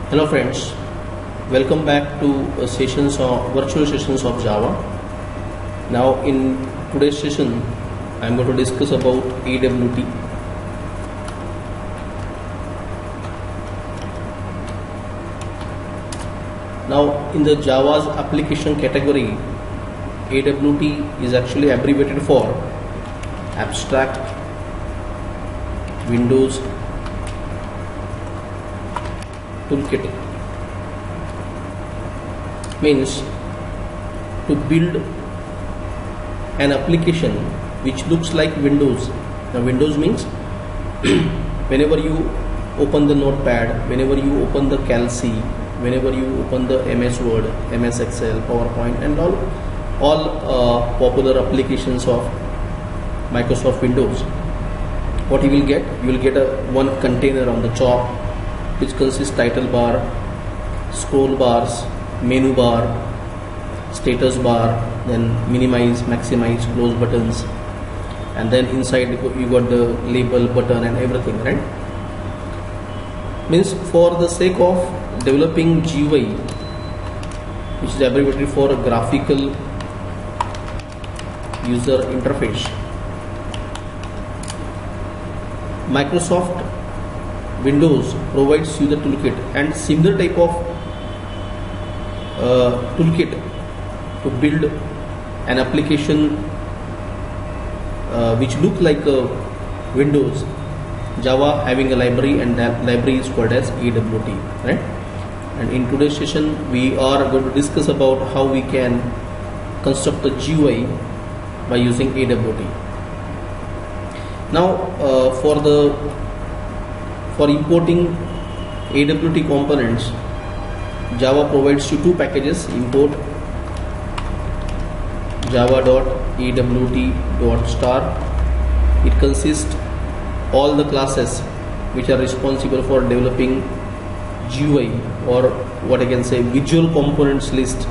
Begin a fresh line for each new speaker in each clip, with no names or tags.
Hello friends, welcome back to virtual sessions of Java. Now in today's session I am going to discuss about AWT. Now in the Java's application category, AWT is actually abbreviated for Abstract Windows Toolkit. Means to build an application which looks like Windows. Now Windows means whenever you open the notepad, whenever you open the Calc, whenever you open the MS Word, MS Excel, PowerPoint and all popular applications of Microsoft Windows, what you will get? You will get one container on the top which consists title bar, scroll bars, menu bar, status bar, then minimize, maximize, close buttons, and then inside you got the label, button and everything, right? Means for the sake of developing GUI, which is abbreviated for a graphical user interface, Microsoft Windows provides you the toolkit, and similar type of toolkit to build an application which look like Windows. Java having a library, and that library is called as AWT, right? And in today's session we are going to discuss about how we can construct a GUI by using AWT. Now for importing AWT components, Java provides you two packages: import java.awt.star. It consists all the classes which are responsible for developing GUI, or what I can say visual components list.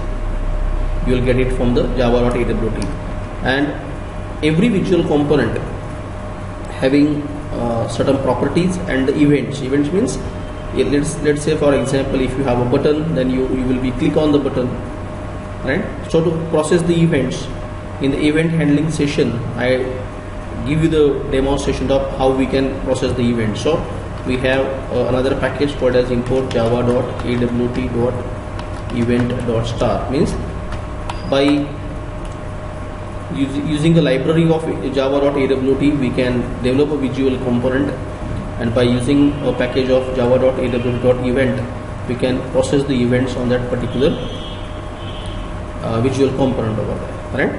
You will get it from the java.awt, and every visual component having certain properties and events. Events means, let's say for example, if you have a button, then you will be click on the button, right? So to process the events, in the event handling session I give you the demonstration of how we can process the event. So we have another package called as import java.awt.event.star. Means by using the library of java.awt we can develop a visual component, and by using a package of java.awt.event we can process the events on that particular visual component over there, right?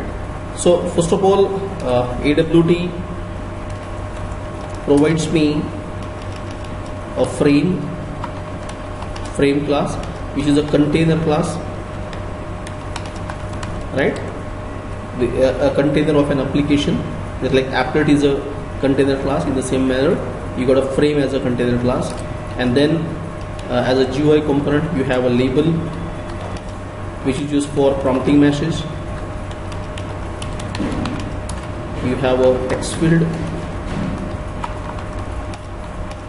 So first of all, AWT provides me a frame class, which is a container class, right? A container of an application, just like applet is a container class. In the same manner, you got a frame as a container class, and then as a GUI component you have a label which is used for prompting message. You have a text field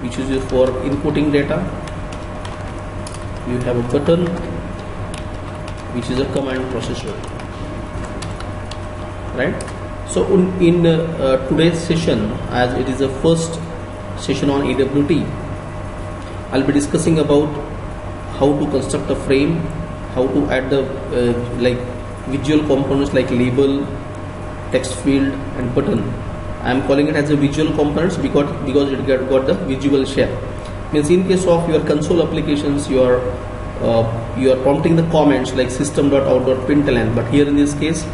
which is used for inputting data. You have a button which is a command processor, right? So in today's session, as it is the first session on AWT, I'll be discussing about how to construct a frame, how to add the like visual components like label, text field and button. I am calling it as a visual components because it got the visual shape. Means in case of your console applications, you are prompting the comments like system.out.println, but here in this case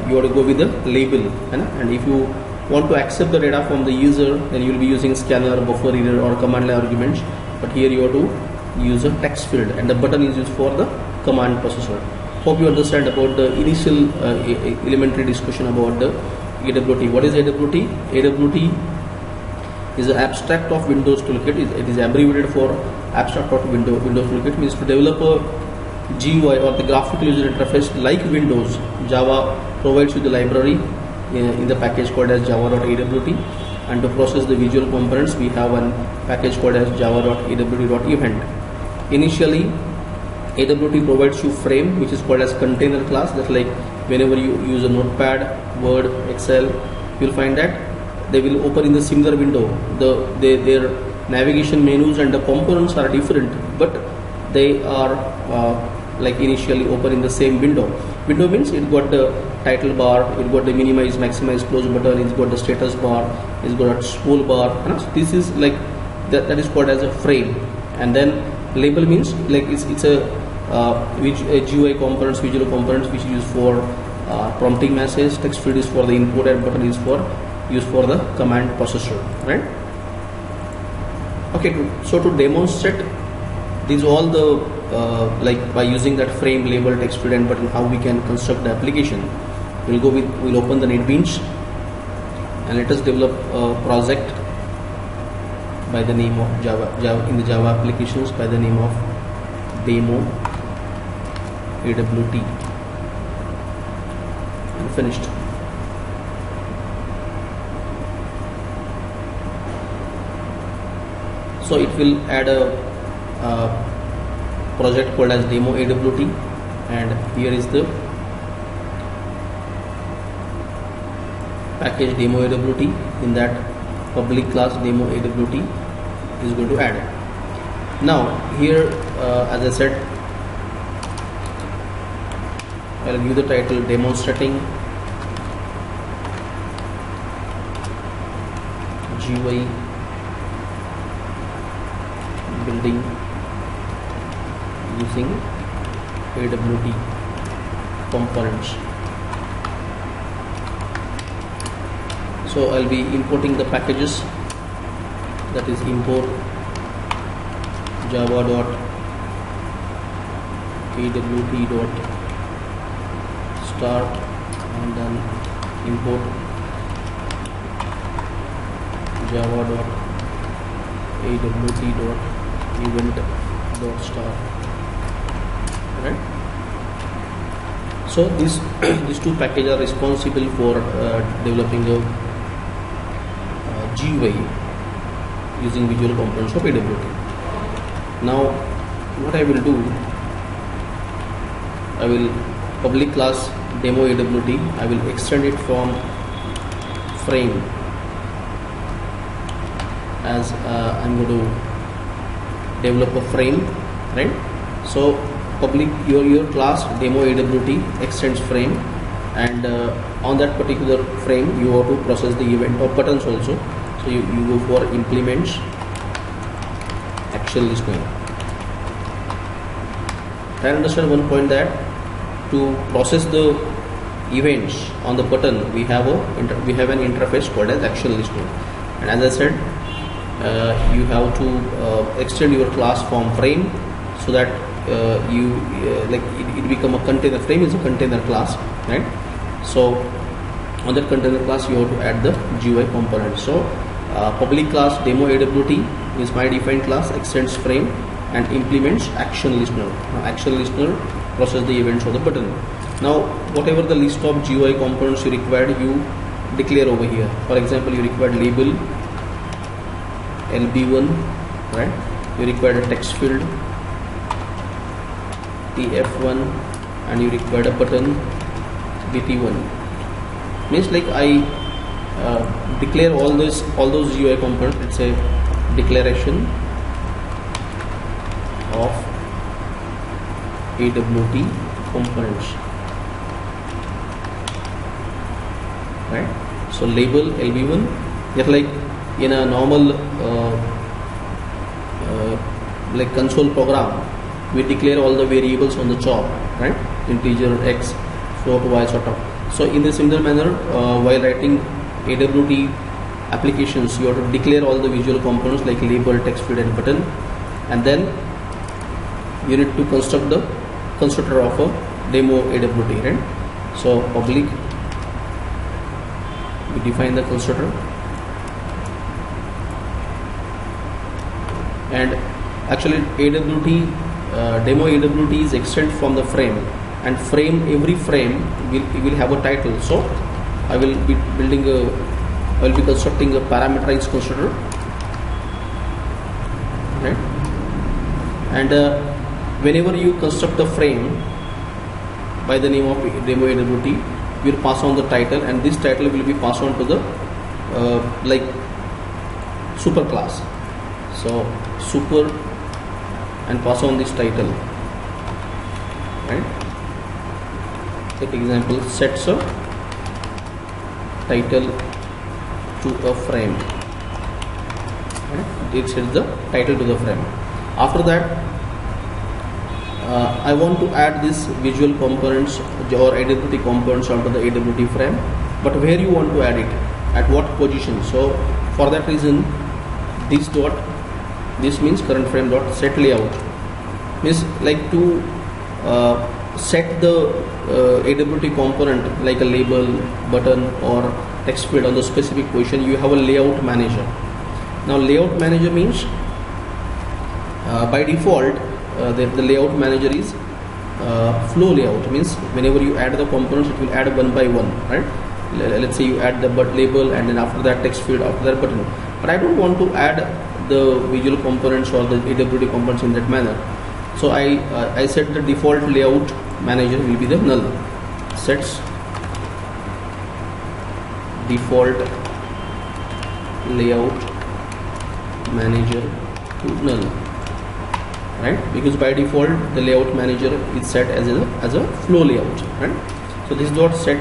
you have to go with the label, and if you want to accept the data from the user, then you will be using scanner, buffer reader or command line arguments, but here you have to use a text field, and the button is used for the command processor. Hope you understand about the initial elementary discussion about the AWT. What is AWT? AWT is an abstract of Windows Toolkit. It is abbreviated for abstract of Windows Toolkit. Means to develop a GUI or the graphical user interface like Windows, Java provides you the library in the package called as java.awt, and to process the visual components we have one package called as java.awt.event. initially AWT provides you frame, which is called as container class. That's like whenever you use a notepad, Word, Excel, you'll find that they will open in the similar window. Their navigation menus and the components are different, but they are like initially open in the same window. Window means it got the title bar, it got the minimize, maximize, close button, it's got the status bar, it's got a scroll bar. So this is like that is called as a frame. And then label means like it's a GUI components, visual components, which is used for prompting message. Text field is for the input, and button is used for the command processor, right? Okay, so to demonstrate these all the like by using that frame, label, text field, and button, how we can construct the application, we'll open the NetBeans and let us develop a project by the name of Java in the Java applications by the name of demo AWT, and finished. So it will add a project called as demo AWT, and here is the package demo AWT. In that public class demo AWT is going to add. Now here as I said, I'll give the title demonstrating GUI building using AWT components. So I'll be importing the packages, that is import java.awt.start, and then import java.awt.event.start. Right? So these two packages are responsible for developing a GUI using visual components of AWT. Now what I will do, I will public class demo AWT, I will extend it from frame as I'm going to develop a frame, right? So public your class demo AWT extends frame, and on that particular frame you have to process the event of buttons also. So you go for implements action listener. I understand one point that to process the events on the button we have an interface called as action listener, and as I said you have to extend your class from frame so that it become a container. Frame is a container class, right? So on that container class you have to add the GUI component. So public class demo AWT is my defined class, extends frame and implements action listener. Now action listener process the events of the button. Now whatever the list of GUI components you required, you declare over here. For example, you required label LB1, right? You required a text field TF1, and you required a button BT1. Means like I declare all those GUI components. It's a declaration of AWT components, right? So label LB1, just like in a normal like console program, we declare all the variables on the job, right? Integer, X, float, Y, sort of. So in the similar manner, while writing AWT applications, you have to declare all the visual components like label, text field, and button, and then you need to construct the constructor of a demo AWT, right? So public, we define the constructor, and actually AWT demo AWT is extended from the frame, and every frame will have a title. So I will be constructing a parameterized constructor, right? And whenever you construct a frame by the name of demo AWT, you will pass on the title, and this title will be passed on to the like super class. So super, and pass on this title, right? Take example, sets a title to a frame, right? It sets the title to the frame. After that, I want to add this visual components or AWT components onto the AWT frame, but where you want to add it, at what position? So for that reason, this means current frame dot set layout, means like to set the AWT component like a label, button or text field on the specific position. You have a layout manager. Now layout manager means by default the layout manager is flow layout, means whenever you add the components, it will add one by one, right? Let's say you add the label, and then after that text field, after that button. But I don't want to add the visual components or the AWT components in that manner. So I set the default layout manager will be the null. Sets default layout manager to null, right? Because by default the layout manager is set as a flow layout, right? So this dot set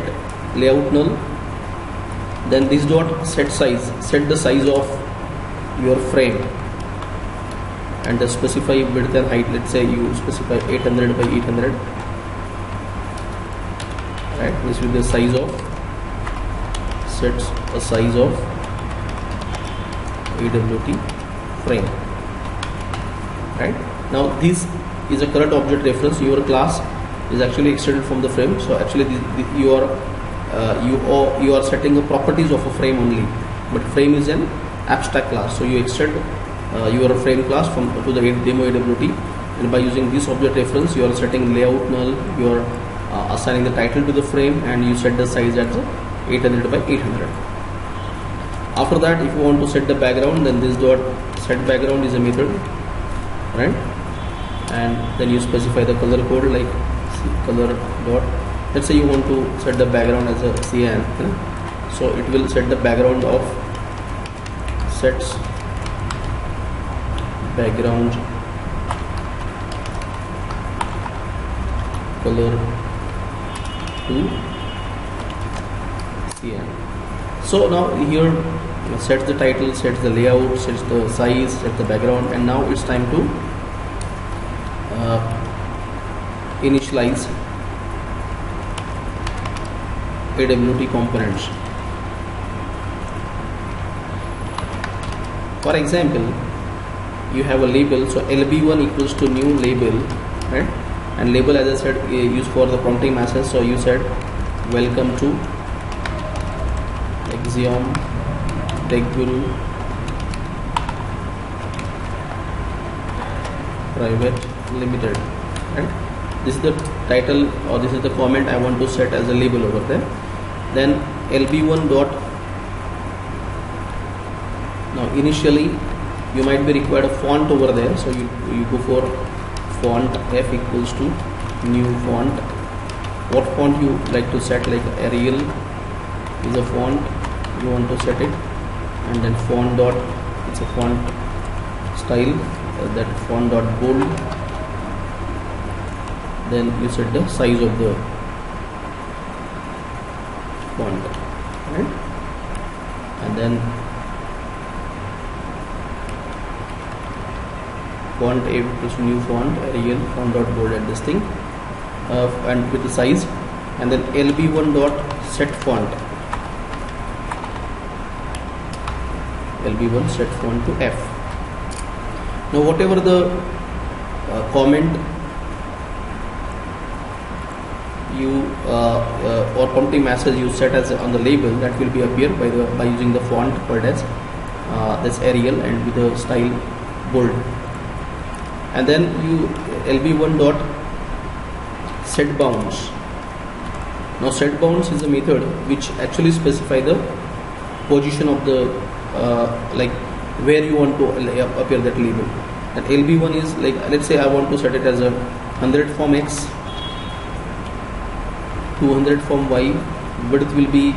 layout null, then this dot set size, set the size of your frame, and the specify width and height. Let's say you specify 800 by 800, right? This will be the size of, sets a size of AWT frame, right? Now this is a current object reference. Your class is actually extended from the frame, so actually you are setting the properties of a frame only, but frame is an abstract class, so you extend your frame class to the demo AWT, and by using this object reference you are setting layout null, you are assigning the title to the frame, and you set the size as 800 by 800. After that, if you want to set the background, then this dot set background is a method, right? And then you specify the color code like color dot. Let's say you want to set the background as a cyan, so it will set the background of sets background color to cyan. So now here sets the title, sets the layout, sets the size, sets the background, and now it's time to initialize AWT components. For example, you have a label, so lb1 equals to new label, right? And label, as I said, used for the prompting message. So you said welcome to Axiom Tech Guru Private Limited, right? This is the title, or this is the comment I want to set as a label over there. Then lb1 dot, now initially you might be required a font over there, so you go for font f equals to new font. What font you like to set, like Arial is a font you want to set it, and then font dot, it's a font style, that font dot bold. Then you set the size of the font, right? And then font a equals to new font Arial font dot bold at this thing, and with the size, and then lb1 dot set font, lb1 set font to f. Now whatever the comment you or prompting message you set as on the label, that will be appear by using the font called as this Arial and with the style bold. And then you lb1 dot set bounds. Now set bounds is a method which actually specify the position of the like where you want to appear that label. And LB1 is like, let's say I want to set it as a 100 form X, 200 form Y, width will be,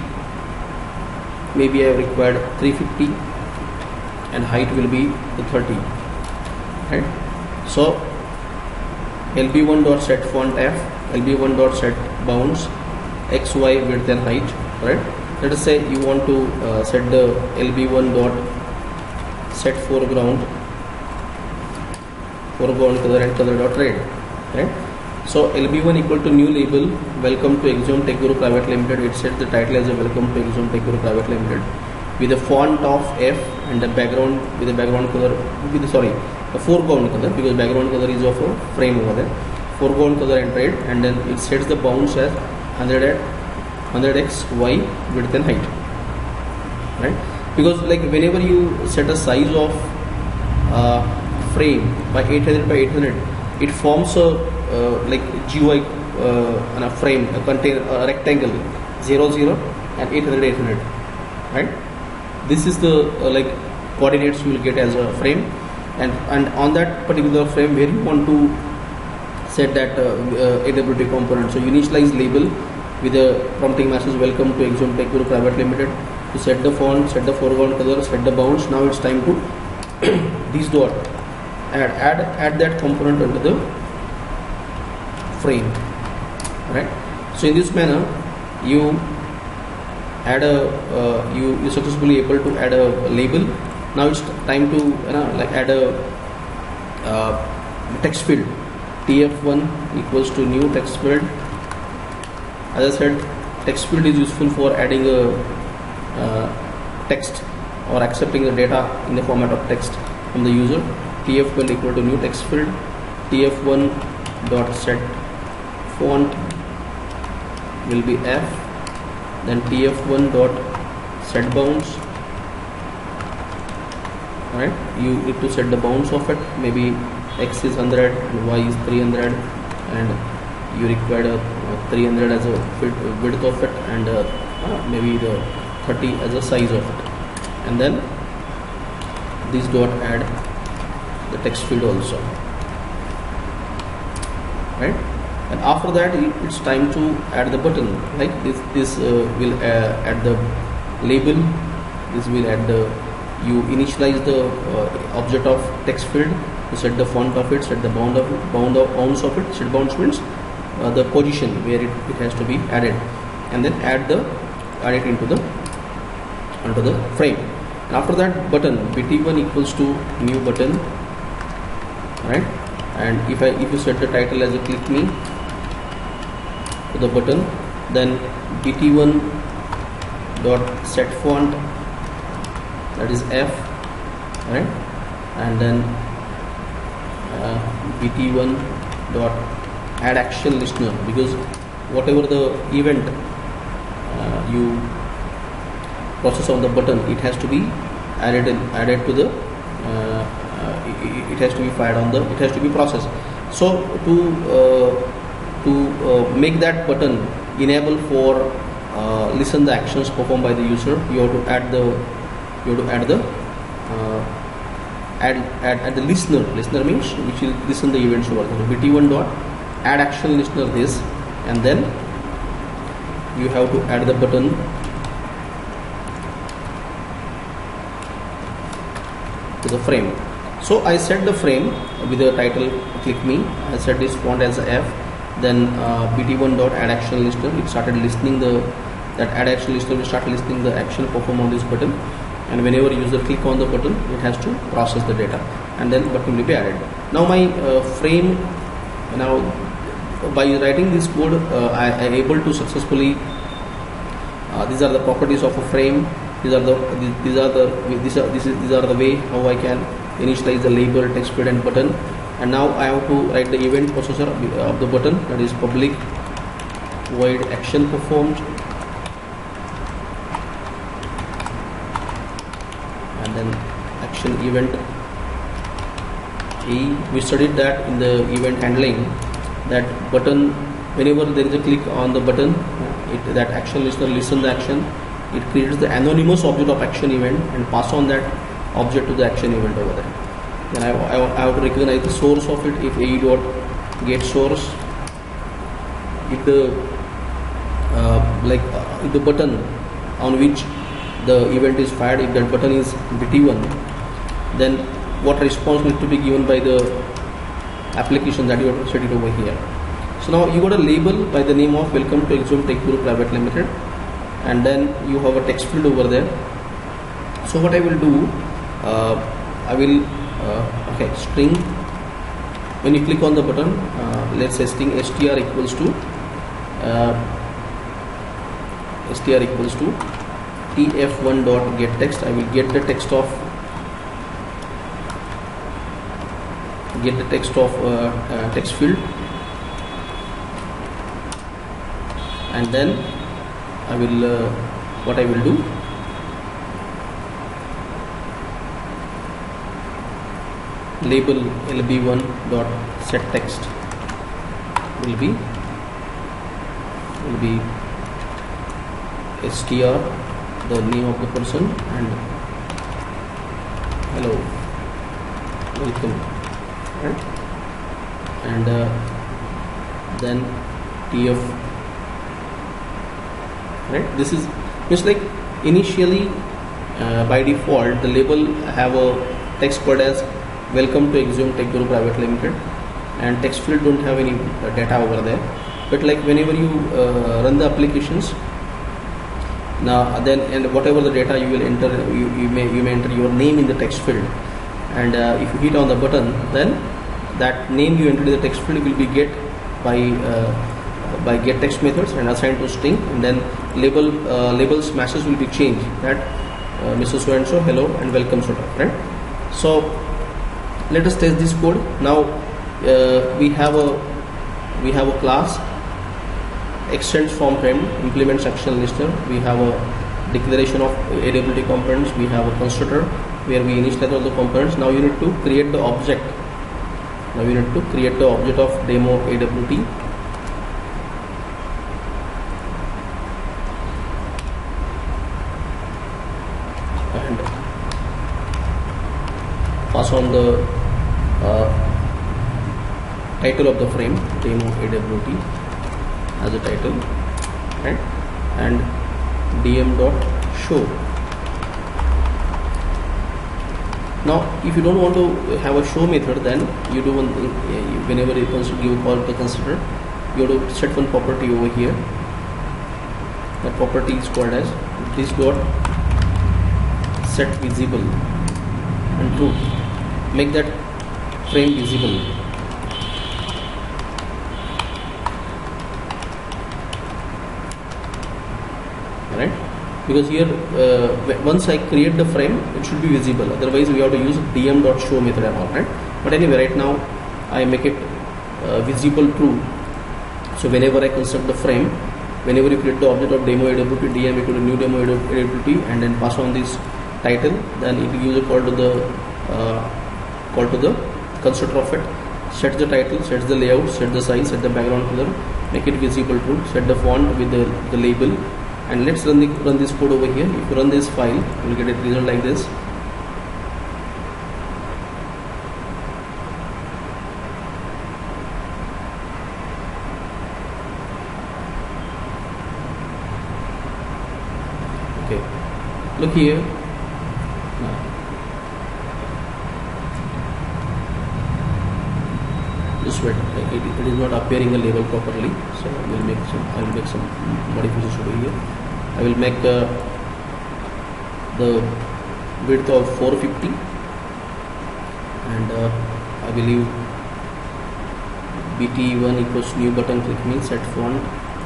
maybe I have required 350 and height will be the 30, right? So LB1 dot set font F, LB1 dot set bounds X, Y, width and height, right? Let us say you want to set the LB1 dot set foreground color and color dot red, right? So LB1 equal to new label, welcome to Axiom Tech Guru Private Limited. It sets the title as a welcome to Axiom Tech Guru Private Limited with a font of F and the background with the background color with the, sorry, the foreground color, because background color is of a frame over there, foreground color and red, and then it sets the bounds as 100x, Y, width and height, right? Because like whenever you set a size of frame by 800 by 800, it forms a like GUI a frame, a container, a rectangle 0 0 and 800 800, right? This is the like coordinates you will get as a frame, and on that particular frame where you want to set that AWT component, so you initialize label with a prompting message welcome to Axiom Tech Guru Private Limited, to set the font, set the foreground color, set the bounds. Now it's time to this dot add that component under the frame, right? So in this manner you add a you successfully able to add a label. Now it's time to like add a text field. TF1 equals to new text field. As I said, text field is useful for adding a text or accepting the data in the format of text from the user. TF1 equal to new text field. TF1 dot set font will be F, then TF1 dot set bounds, right? You need to set the bounds of it. Maybe X is 100 and Y is 300, and you require a 300 as a width of it, and maybe the 30 as a size of it, and then this dot add the text field also, right? And after that it's time to add the button. Like this will add the label, this will add the, you initialize the object of text field, to set the font of it, set the bounds of it. Set bounds means the position where it has to be added, and then add it onto the frame. And after that, button BT1 equals to new button, right? And if you set the title as a click me to the button, then BT1 dot set font, that is F, right? And then BT1 dot add action listener, because whatever the event you process on the button, it has to be added to the it has to be fired on the, it has to be processed. So to make that button enable for listen the actions performed by the user, you have to add the listener means which will listen the events over there. BT1 dot add action listener this, and then you have to add the button to the frame. So I set the frame with the title click me. I set this font as F, then BT1 dot add action listener, it started listening that add action listener will start listening the action performed on this button, and whenever user click on the button, it has to process the data, and then button will be added. Now my frame, now by writing this code, I am able to successfully these are the properties of a frame. These are the way how I can initialize the label, text field and button. And now I have to write the event processor of the button, that is public void action performed, and then action event E. We studied that in the event handling, that button, whenever there is a click on the button, that action listener listen the action, it creates the anonymous object of action event and pass on that object to the action event over there. then I have to recognize the source of it. If AE dot get source, if the if the button on which the event is fired, if that button is BT1, then what response needs to be given by the application that you have set it over here. So now you got a label by the name of welcome to Axiom Tech Guru Private Limited, and then you have a text field over there. So what I will do, I will string. When you click on the button, let's say string str equals to tf1 dot get text. I will get the text of text field, and then I will what I will do, label lb1 dot set text will be str, the name of the person, and hello, welcome, right? And then tf, right? This is just like initially by default the label have a text called as welcome to Axiom Tech Guru Private Limited, and text field don't have any data over there. But like whenever you run the applications now, then and whatever the data you will enter, you may enter your name in the text field, and if you hit on the button, then that name you entered in the text field will be get by get text methods and assigned to string, and then labels message will be changed that Mr. So and so, hello and welcome, sort of, right? So let us test this code. Now we have a class extends from frame, implements action listener. We have a declaration of AWT components. We have a constructor where we initialize all the components. Now you need to create the object. Now you need to create the object of demo AWT. And pass on the title of the frame, demo AWT, as a title, right? And dm dot show. Now if you don't want to have a show method, then you do one thing. Whenever you want to give a call to the constructor, you have to set one property over here. That property is called as this dot set visible and true. Make that frame visible. Right? Because here once I create the frame, it should be visible, otherwise we have to use dm.show method and all, right? But anyway, right now I make it visible true. So whenever I construct the frame, whenever you create the object of demo AWT, dm equal to new demo AWT, and then pass on this title, then it gives a call to the constructor of it, sets the title, sets the layout, set the size, set the background color, make it visible true, set the font with the label. And let's run this code over here. If you run this file, you will get a result like this. Okay, look here. Just wait, it is not appearing a label properly, so I will make some modifications over here. I will make the width of 450, and I will leave BT1 equals new button, click me, set font,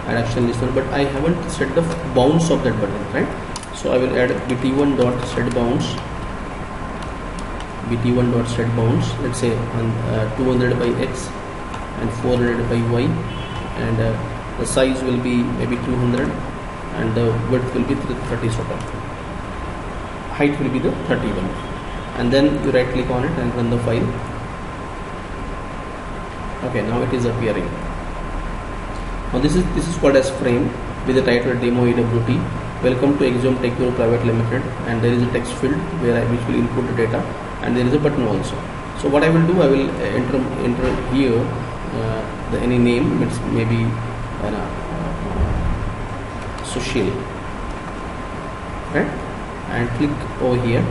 add action listener, but I haven't set the bounds of that button, right? So I will add BT1 dot set bounds, BT1 dot set bounds, let's say 200 by X and 400 by Y, and the size will be maybe 200, and the width will be 30, sort of. Height will be the 31, and then you right click on it and run the file. Okay, now it is appearing. Now this is called as frame with the title demo AWT. Welcome to Axiom Tech Guru Private Limited, and there is a text field which will input the data, and there is a button also. So what I will do, I will enter here any name, it's maybe Sushil, right, and click over here,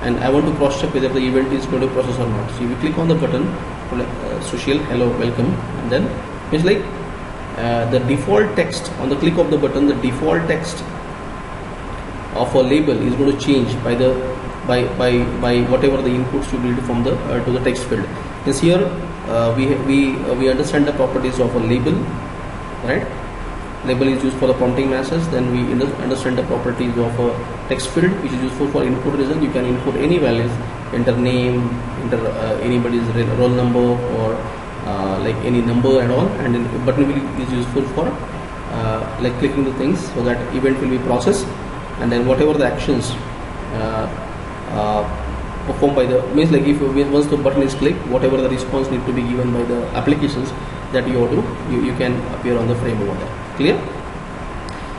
and I want to cross check whether the event is going to process or not. So if you click on the button, Sushil, hello, welcome, and then it's like the default text on the click of the button, the default text of a label is going to change by the by whatever the inputs you need from the to the text field. Because here we understand the properties of a label, right? Label is used for the prompting message. Then we understand the properties of a text field, which is useful for input reason. You can input any values, enter name, enter anybody's roll number, or like any number and all. And then button will is useful for like clicking the things, so that event will be processed, and then whatever the actions performed by the means, like if once the button is clicked, whatever the response need to be given by the applications that you want to, you can appear on the frame over there. Clear?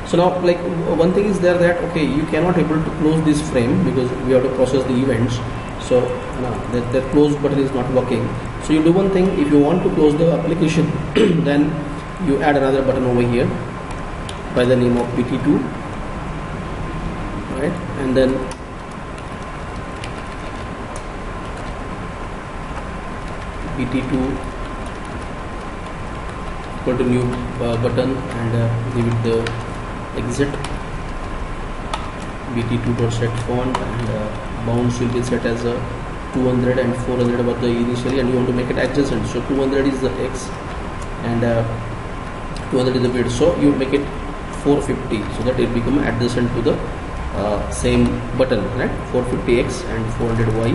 So now, like one thing is there that okay, you cannot able to close this frame because we have to process the events. So that close button is not working. So you do one thing: if you want to close the application, then you add another button over here by the name of BT2, right? And then BT2 equal to new button, and give it the exit BT2.set font, and bounds will be set as a 200 and 400 above the initially, and you want to make it adjacent. So 200 is the X and 200 is the width, so you make it 450, so that it become adjacent to the same button, right? 450X and 400Y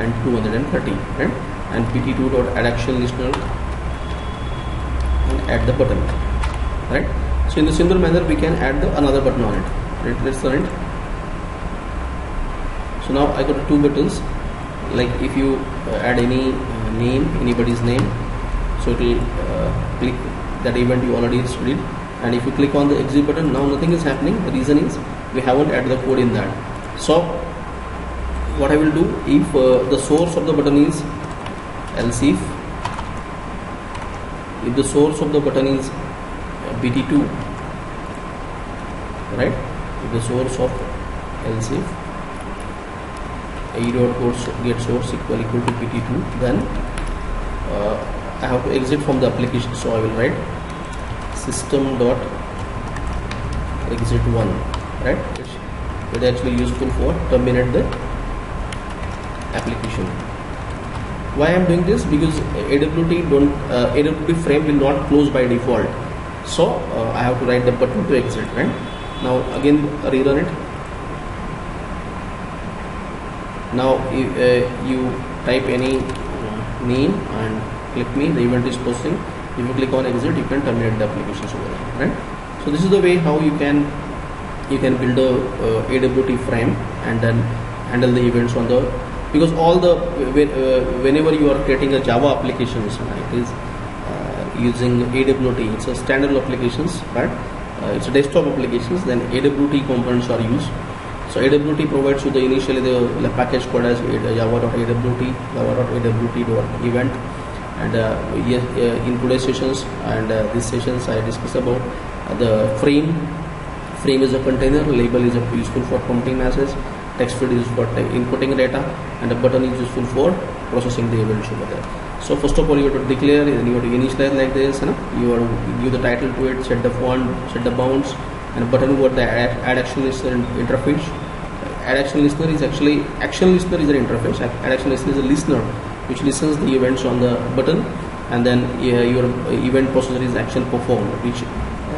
and 230, right? And pt2.addActionListener and add the button, right? So in the similar manner we can add another button on it, right? Let's run it. So now I got two buttons. Like if you add any name, anybody's name, so it will click that event you already studied, and if you click on the exit button, now nothing is happening. The reason is we haven't added the code in that. So what I will do, if the source of the button is else if the source of the button is BT2, right? If the source of else if a.get source equal to BT2, then I have to exit from the application. So I will write system dot exit 1, right? It is actually useful for terminate the application. Why I am doing this? Because AWT frame will not close by default. So I have to write the button to exit, right? Now again rerun it. Now you type any name and click me, the event is posting. If you click on exit, you can terminate the applications over there, right? So this is the way how you can build a AWT frame and then handle the events on the, because all the whenever you are creating a Java applications, it is using AWT. It's a standard applications, right? It's a desktop applications. Then AWT components are used. So AWT provides you the initially the package code as java.awt, java.awt.event, and in today's sessions and these sessions I discuss about the frame. Frame is a container, label is useful for prompting message, text field is for inputting data, and the button is useful for processing the events over there. So first of all, you have to declare, and you have to initialize like this, you have to give the title to it, set the font, set the bounds, and button what the add action listener interface. Add action listener is actually action listener is an interface. Add action listener is a listener which listens the events on the button, and then your event processor is action performed, which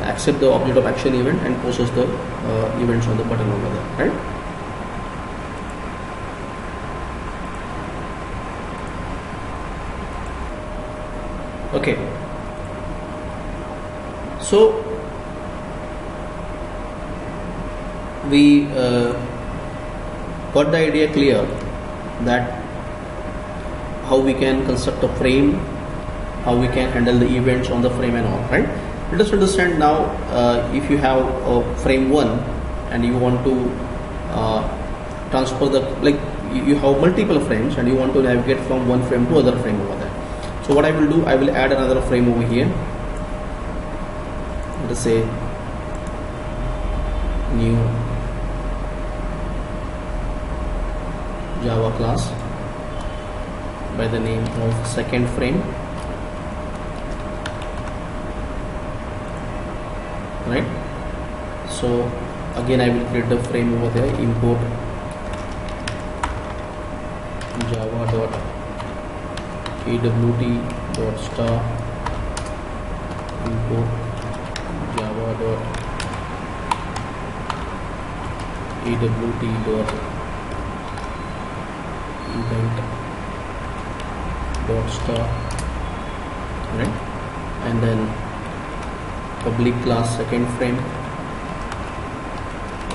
accept the object of action event and process the events on the button over there, right? Okay, so we got the idea clear that how we can construct a frame, how we can handle the events on the frame and all, right? Let us understand now, if you have a frame 1 and you want to transfer the, like you have multiple frames and you want to navigate from one frame to other frame over there. So what I will do, I will add another frame over here. Let us say new Java class by the name of second frame, right? So again I will create the frame over there, import java.awt.star, import java.awt.event.star, right? And then public class second frame,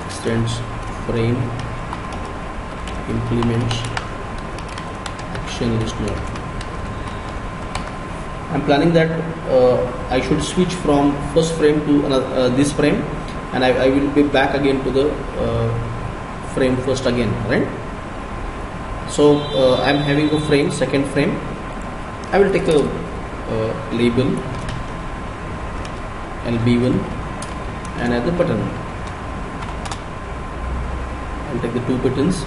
extends frame, implements action listener. I'm planning that I should switch from first frame to another, this frame, and I will be back again to the frame first again, right? So I'm having a frame, second frame. I will take a label LB1 and add the button. I'll take the two buttons,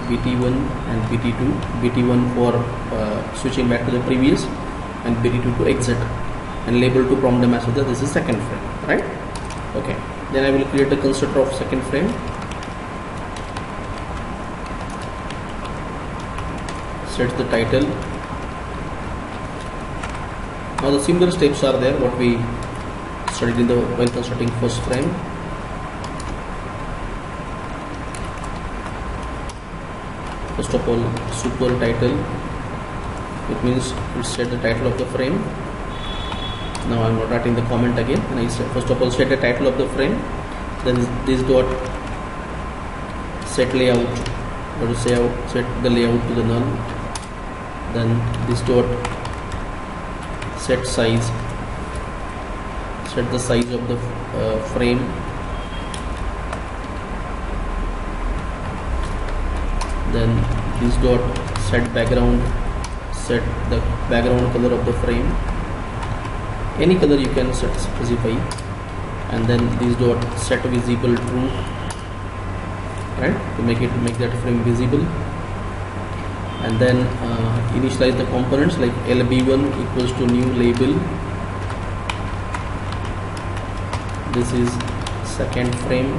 BT1 and BT2. BT1 for switching back to the previous, and BT2 to exit, and label to prompt the message that this is second frame, right? Okay, then I will create the constructor of second frame. Set the title. Now the similar steps are there what we studied in the while constructing first frame. First of all, super title, it means it set the title of the frame. Now I am not writing the comment again, and I say first of all set the title of the frame, then this dot set layout, set the layout to the null, then this dot set size, set the size of the frame, then this dot set background, set the background color of the frame, any color you can specify, and then this dot set visible true, right, to make that frame visible, and then initialize the components like LB1 equals to new label. This is second frame,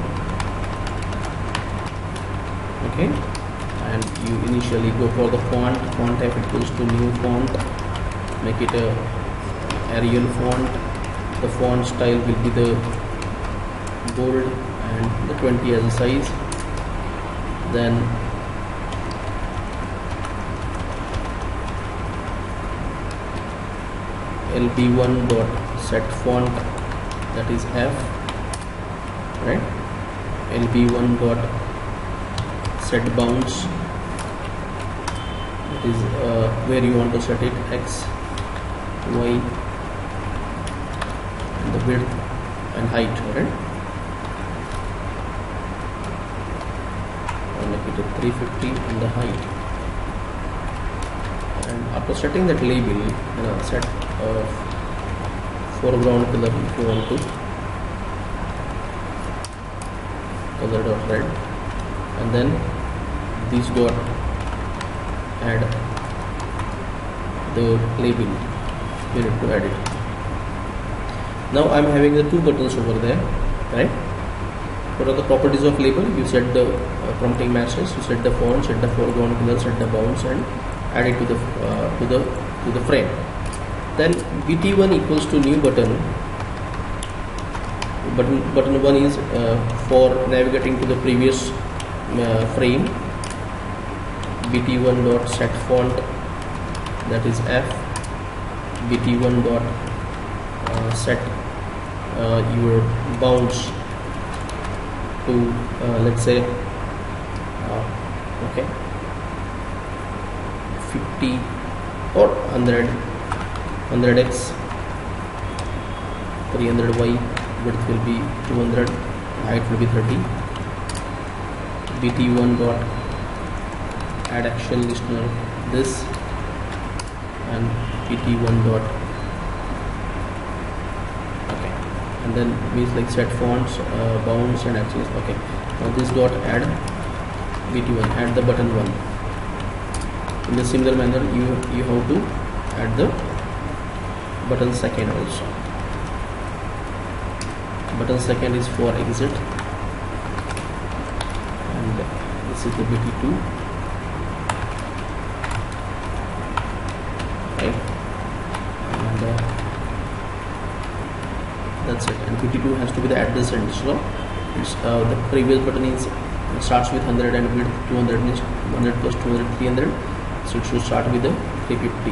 okay, and you initially go for the font type equals to new font, make it a Arial font. The font style will be the bold and the 20 as a size. Then LB1 dot set font, that is F, right? LB1 dot set bounds, that is where you want to set it, X, Y, and the width and height, right? I'll make it a 350 and the height. And after setting that label, set foreground color if you want to, color dot red, and then this dot add the label, you need to add it. Now I'm having the two buttons over there, right? What are the properties of label? You set the prompting message, you set the font, set the foreground color, set the bounds, and add it to the frame. Then BT1 equals to new button. Button 1 is for navigating to the previous frame. BT1 dot set font, that is F. BT1 dot set your bounds to let's say okay, 50 or 100x, 300y, width will be 200, height will be 30. BT1 dot add action listener this, and pt1 dot, okay, and then means like set fonts, bounds and actions. Okay, now this dot add bt1, add the button 1. In the similar manner you have to add the button second also. Button second is for exit, and this is the bt2, right, and that's it. And bt2 has to be the adjacent, so it's the previous button is starts with 100 and width 200 means 100 plus 200 300, so it should start with the 350,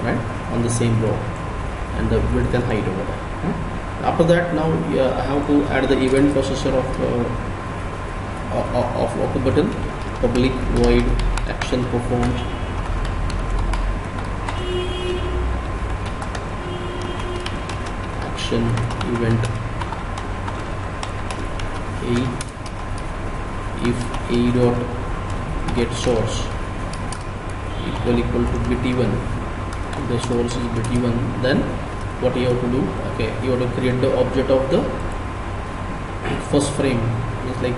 right, on the same row, and the width and height over there, right? After that, now I have to add the event processor of the button, public void action performed, action event a, if a dot get source equal to bt1, the source is bt1, then what you have to do, okay, you have to create the object of the first frame. It's like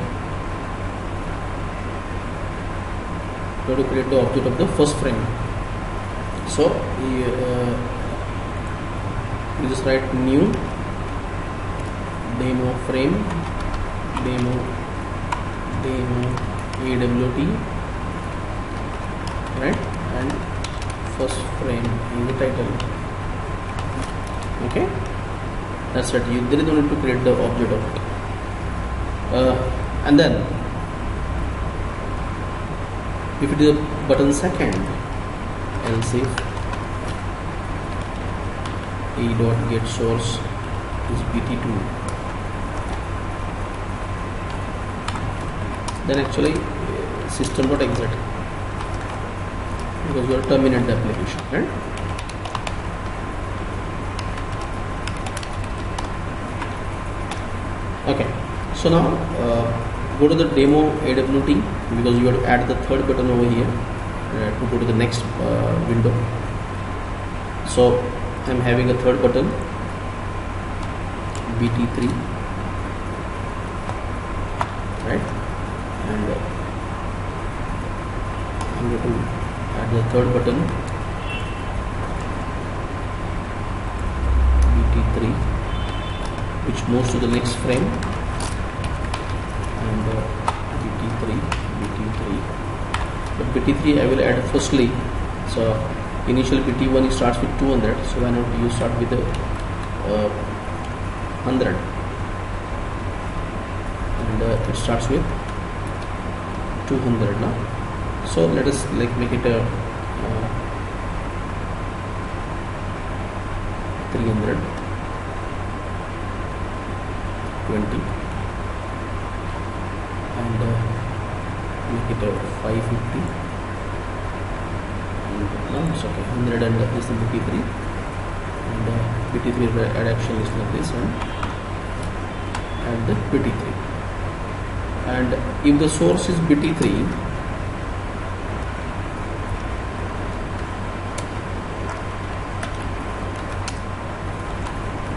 you have to create the object of the first frame. So you just write new demo frame, demo AWT, right, and first frame in the title. Okay, that's it. There is no need to create the object of it. And then if it is a button second, else if a dot get source is bt2, then actually system dot exit, because we will terminate the application, right? Okay, so now go to the demo AWT, because you have to add the third button over here to go to the next window. So I am having a third button bt3, right, and I'm going to add the third button bt3, which moves to the next frame, and bt3, but bt3 I will add firstly. So initial bt1 starts with 200, so why not you start with 100, and it starts with 200 now. So let us like make it a 300 20, and make it a 550, and no, it's okay, 100, and is the bt3, and bt3 add action is like this, and the bt3, and if the source is bt3,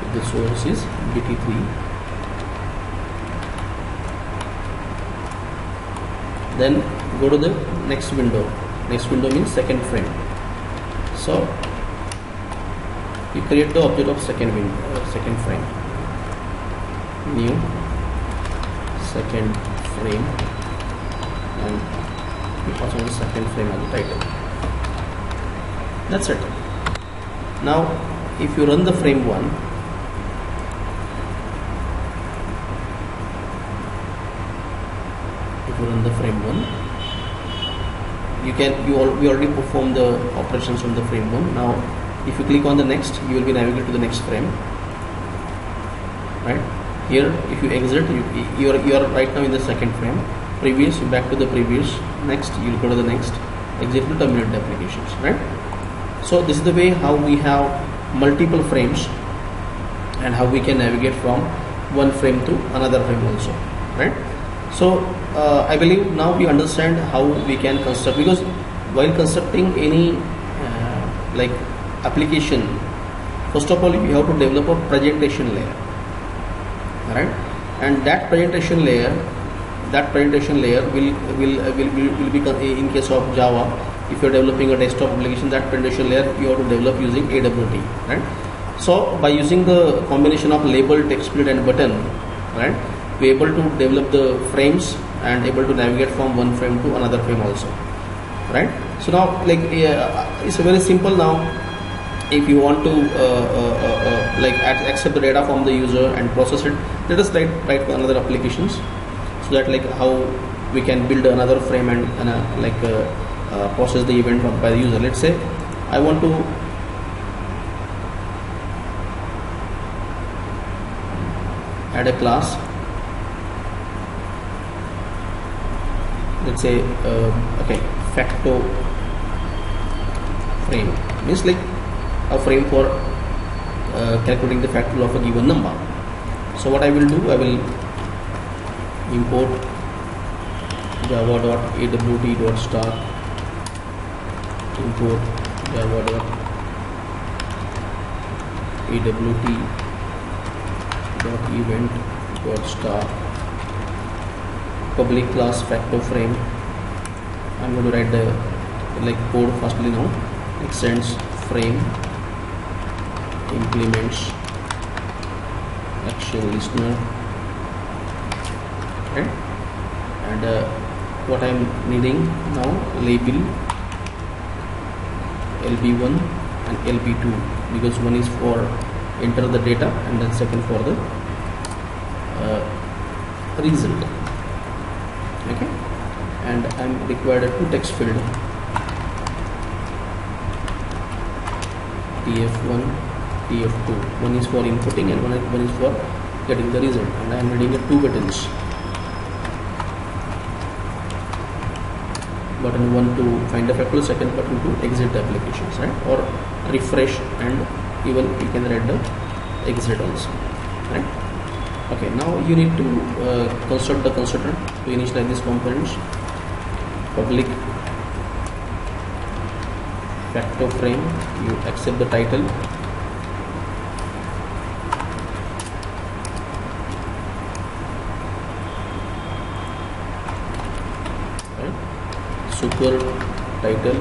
if the source is bt3, then go to the next window. Next window means second frame. So you create the object of second frame, new second frame, and you pass on the second frame as the title. That's it. Now if you run the frame 1, run the frame 1, we already performed the operations on the frame 1. Now if you click on the next, you will be navigated to the next frame, right? Here if you exit, you are right now in the second frame, previous, back to the previous, next, you will go to the next, exit to terminate the applications, right? So this is the way how we have multiple frames and how we can navigate from one frame to another frame also, right? So I believe now we understand how we can construct, because while constructing any like application, first of all you have to develop a presentation layer, right? And that presentation layer will be, in case of Java, if you are developing a desktop application, that presentation layer you have to develop using AWT, right? So by using the combination of label, text field and button, right, we are able to develop the frames and able to navigate from one frame to another frame also, right? So now like it's very simple. Now if you want to like accept the data from the user and process it, let us write another applications, so that like how we can build another frame and process the event by the user. Let's say I want to add a class. Let's say okay, facto frame means like a frame for calculating the factorial of a given number. So what I will do, I will import java.awt.start, import java.awt.event.start, public class facto frame. I'm going to write the code firstly now. Extends frame, implements action listener, okay, and what I'm needing now, label LB1 and LB2, because one is for enter the data and then second for the result, okay. And I'm required two text field, TF1, TF2. One is for inputting and one is for getting the result, and I am reading two buttons. Button 1 to find the factorial, second button to exit the applications, right? Or refresh, and even you can read the exit also, right? Okay, now you need to construct the constructor to initialize these components. Public facto frame, you accept the title, right? Super title,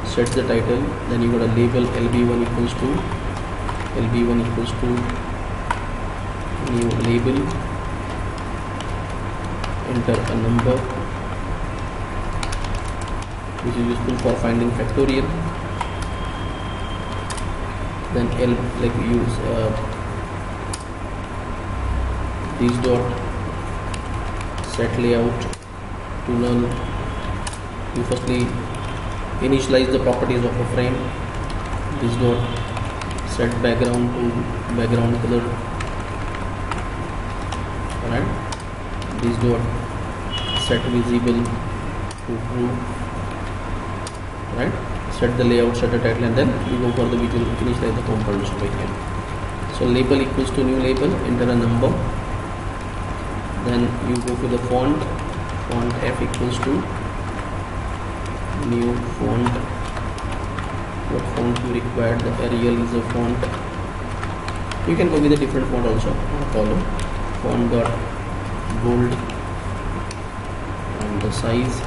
sets the title, then you got a label LB1 equals to new label, enter a number which is useful for finding factorial, then use this dot set layout to null. You firstly initialize the properties of a frame. This dot set background to background color, alright. This dot set visible to true, right? Set the layout, set the title, and then you go for the visual initialize the components over here. So label equals to new label, enter a number, then you go to the font F equals to new font. What font you require? The Arial is a font. You can go with a different font also, no problem. Font dot bold and the size.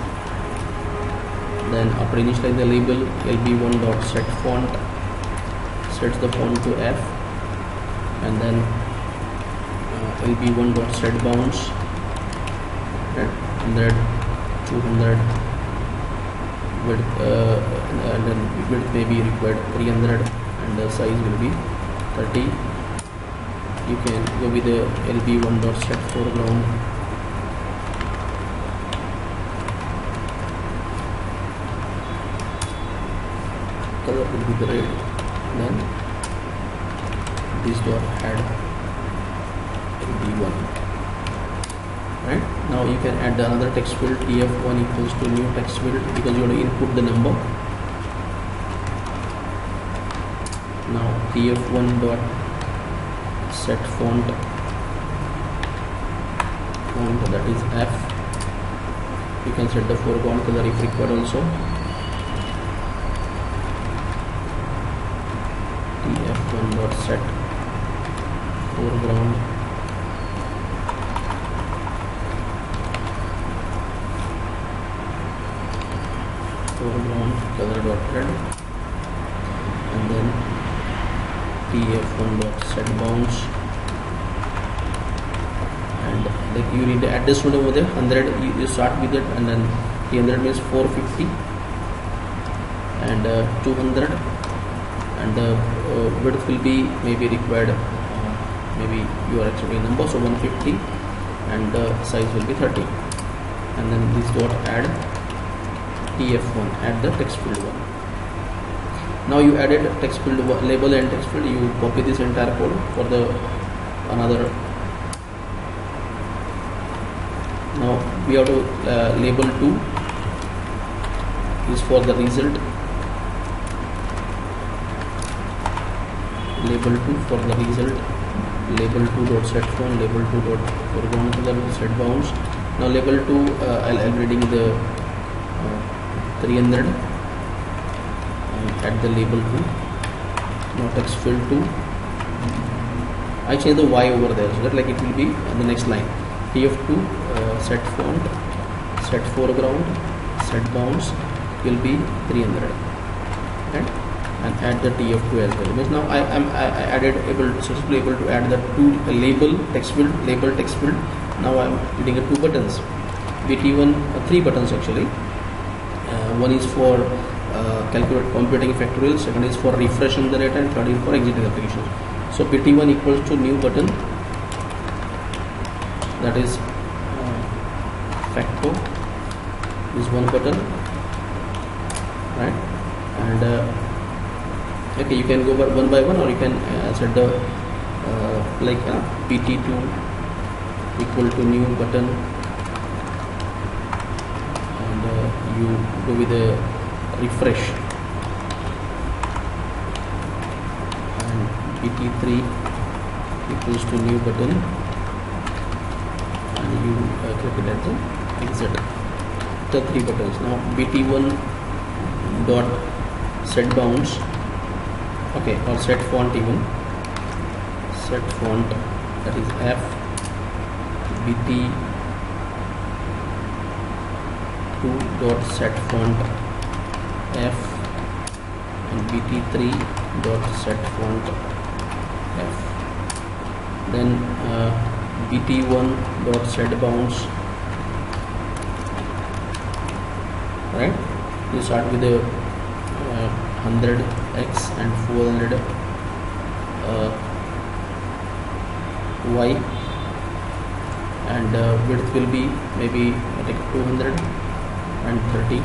Then after initialize the label, lb1 dot set font, sets the font to F, and then lb1 dot set bounds, 100, 200, width, and then width may be required 300, and the size will be 30. You can go with the lb1 dot set foreground, color will be the red, then this dot add lb1, right? Now you can add another text field, tf1 equals to new text field, because you want to input the number. Now tf1 dot set font, font, that is F. You can set the foreground color if required also. TF1 dot set foreground, color dot red, and then TF1 dot set bounds, and like you need to add this one over there 100. You start with it, and then 300 means 450, and 200, and the width will be maybe required, maybe you are expecting a number, so 150, and the size will be 30, and then this dot add TF1, add the text field one. Now you added text field label and text field. You copy this entire code for the another. Now we have to label 2 is for the result, label 2 for the result, label 2 dot set font, label 2 dot foreground color, set bounds. Now label 2, I'll reading the 300, and add the label 2. Now text field 2, I change the Y over there, so that like it will be on the next line. TF2 set font, set foreground, set bounds will be 300, right? And add the TF2 as well. Because now I added successfully able to add the 2 label text field, label text field. Now I'm reading 2 buttons, BT1, 3 buttons actually. One is for computing factorial, second is for refreshing the data, and third is for exiting application. So BT1 equals to new button, that is factor, is one button, right? And okay, you can go one by one, or you can set the like BT2 equal to new button, you go with a refresh, and BT3 equals to new button, and you click it at the exit. The 3 buttons. Now BT1 dot set bounds, okay, or set font, even set font, that is F. BT2 dot set font F, and BT3 dot set font F. Then BT1 dot set bounds, right? You start with a 100x and 400 y, and width will be maybe take 200 and 30.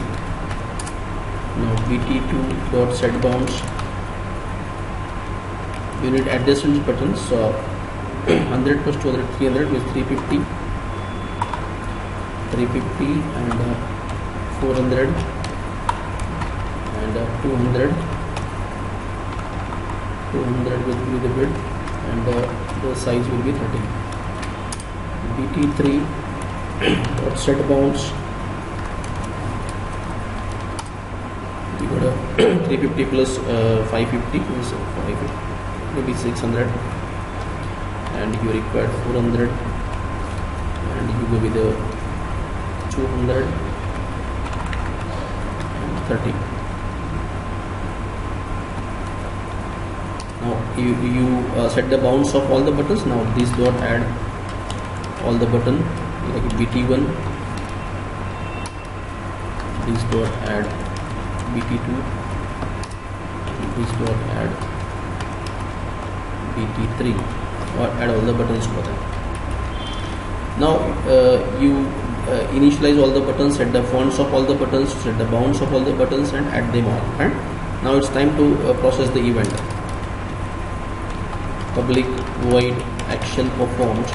Now BT2 dot set bounds, you need adjacent buttons, so 100 plus 200, 300 is 350, 350, and 400, and 200, 200 will be the width, and the size will be 30. BT3 dot set bounds, we got a 350 plus 550 is 550, maybe 600, and you require 400, and you go with the 200 and 30. Now you set the bounds of all the buttons. Now this dot add all the button, like BT1, this dot add BT2, this dot add BT3, or add all the buttons for that. Now you initialize all the buttons, set the fonts of all the buttons, set the bounds of all the buttons, and add them all. Right? Now it's time to process the event. Public void action performed,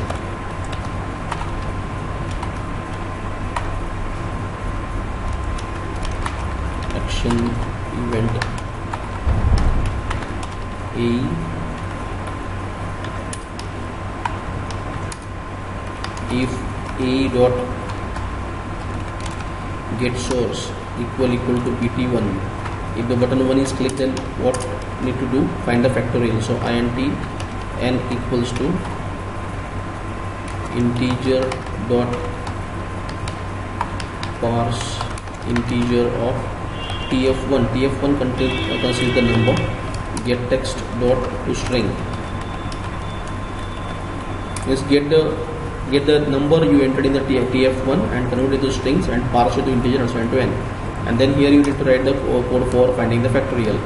action event A if a dot get source equal to bt1. If the button 1 is clicked, then what need to do? Find the factorial. So int n equals to integer dot parse integer of tf1. tf1 contains the number. Get text dot to string. Let's get the number you entered in the tf1 and convert it to strings and parse it to integer and so on to n. And then here you need to write the code for finding the factorial.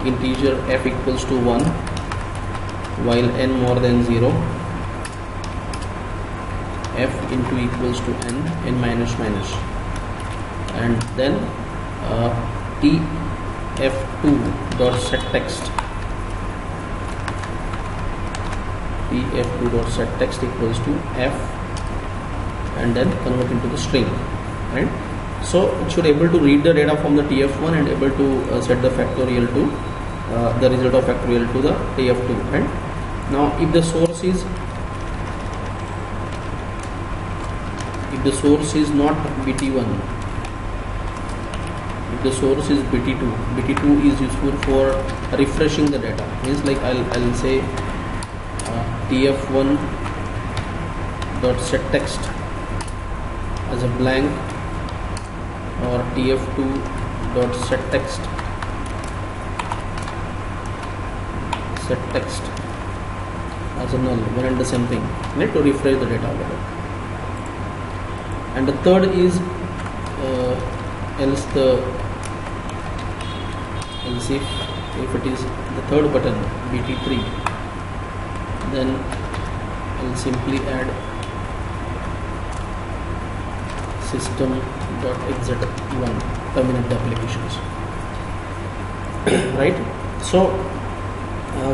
Integer f equals to 1 while n more than 0. F into equals to n minus minus, and then tf2 dot set text. tf2 dot set text equals to f, and then convert into the string, right? So it should able to read the data from the tf1 and able to set the factorial to the result of factorial to the tf2, right? Now if the source is not bt1, if the source is bt2 is useful for refreshing the data. Means like I'll say tf1 dot set text as a blank, or tf2 dot set text as a null, one and the same thing, right, to refresh the data over there. And the third is else if it is the third button bt3, then I'll simply add system.exit1, terminate the applications. Right? So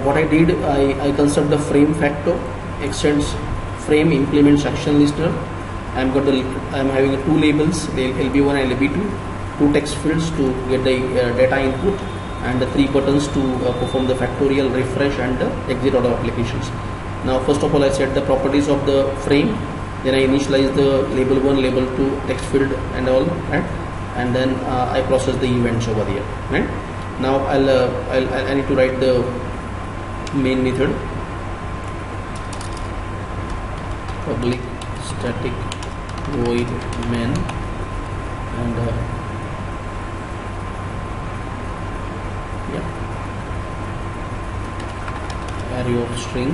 what I did, I construct the frame factor, extends frame, implements action listener. I'm having two labels, LB1 and LB2, two text fields to get the data input, and the three buttons to perform the factorial, refresh, and the exit out of applications. Now first of all, I set the properties of the frame, then I initialize the label 1, label 2 text field and all, right? And then I process the events over here, right? Now I need to write the main method, public static void main, and array of string,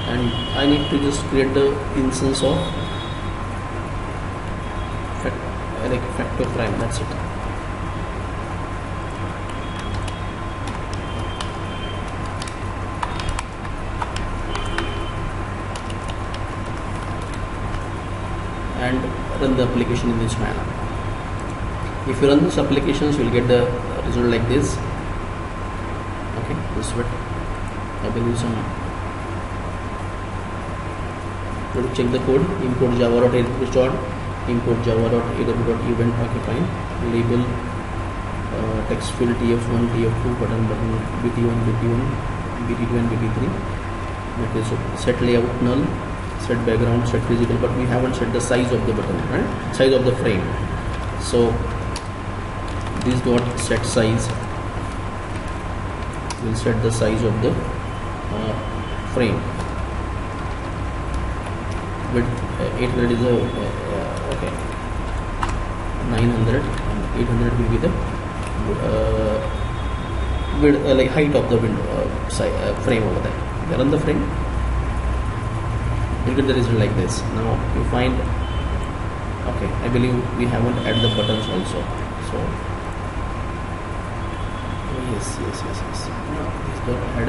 and I need to just create the instance of factor prime. That's it. And run the application in this manner. If you run this applications, you will get the result like this. Okay, this way. I will use some. To check the code, import java.aw, import java.aw.event. Okay, fine. Label text field tf1, tf2, button bt1, bt2, and bt3. Okay, so set layout null, set background, set visible, but we haven't set the size of the button, right? Size of the frame. So this dot set size will set the size of the frame. With 800 is a okay, 900 and 800 will be the width, like height of the window frame over there. Run the frame, you'll get the result like this. Now you find, okay, I believe we haven't added the buttons also. So yes. Now let's go add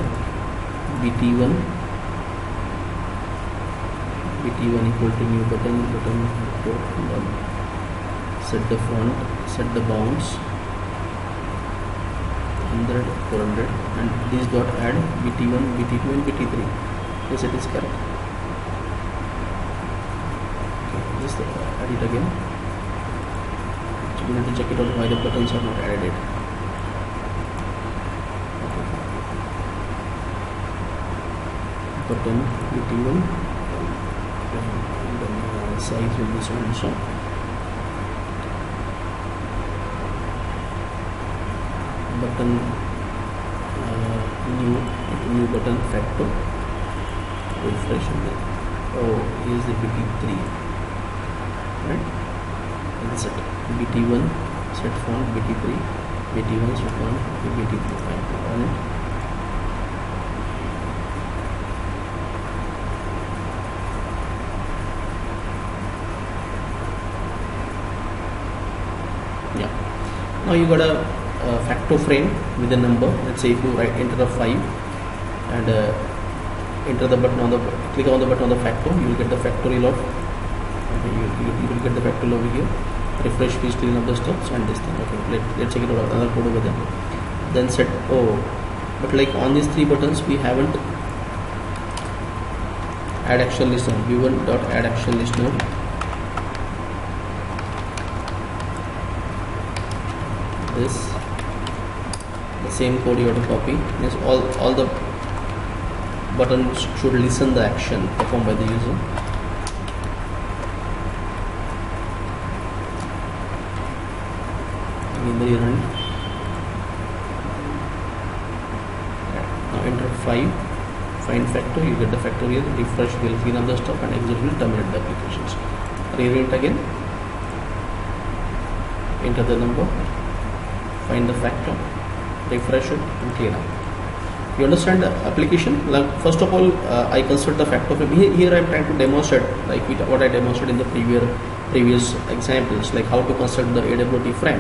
bt1 equal to new button, set the font, set the bounds 100, 400, and this dot add bt1, bt2, and bt3. Yes, it is correct. Okay, just add it again. So we need to check it out why the buttons are not added. Okay. button bt1, and then size will be so and so. Button new button factor, refresh, and then here's the bt3, right? And set bt1 set font bt3, bt1 set font bt3, fine, on it. Yeah, now you got a factor frame with a number. Let's say if you enter a 5 and enter the button on the click on the button on the factor, you will get the factorial of, okay, you will get the factorial over here. Refresh page, clean up the stuff and this thing. Okay, let's check it out, another code over there. Then set but like on these 3 buttons we haven't add action listener, v1 dot add action listener. This the same code you have to copy. Yes, all the buttons should listen the action performed by the user. In the run. Now enter 5, find factor, you get the factorial, refresh will clean up the stuff, and exit will terminate the applications. Rerun it again, enter the number, find the factor, refresh it and clean up. You understand the application? Like, first of all, I consider the factor frame. Here I am trying to demonstrate like what I demonstrated in the previous examples, like how to construct the AWT frame.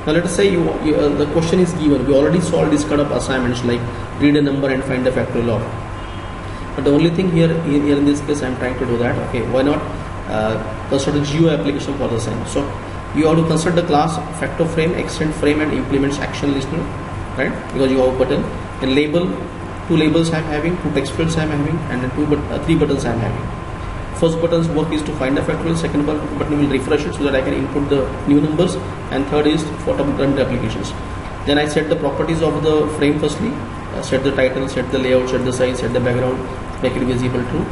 Now let us say the question is given. We already solved this kind of assignments like read a number and find the factorial of. But the only thing here in this case I am trying to do that. Okay, why not construct a GUI application for the same? So you have to construct the class factor frame, extend frame, and implements action listener, right? Because you have a button, a label, 2 labels I am having, 2 text fields I am having, and then 3 buttons I am having. First button's work is to find the factorial, second button will refresh it so that I can input the new numbers, and third is for run the applications. Then I set the properties of the frame firstly, set the title, set the layout, set the size, set the background, make it visible true,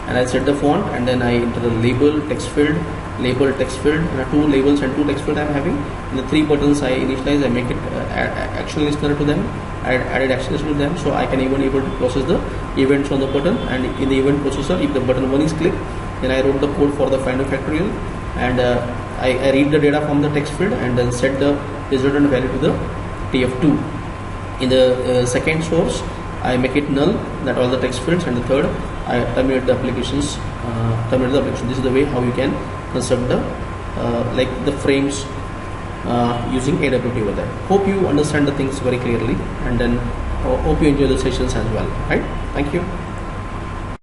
and I set the font, and then I enter the label, text field, label, text field, and 2 labels and 2 text field I am having. And the 3 buttons I initialize, I make it action listener to them, I added action listener to them, so I can even able to process the events on the button. And in the event processor, if the button 1 is clicked, then I wrote the code for the find factorial, and I read the data from the text field and then set the resultant value to the TF2. In the second source, I make it null, that all the text fields, and the third I terminate the applications. This is the way how you can construct the like the frames using AWT over there. Hope you understand the things very clearly, and then hope you enjoy the sessions as well. Right? Thank you.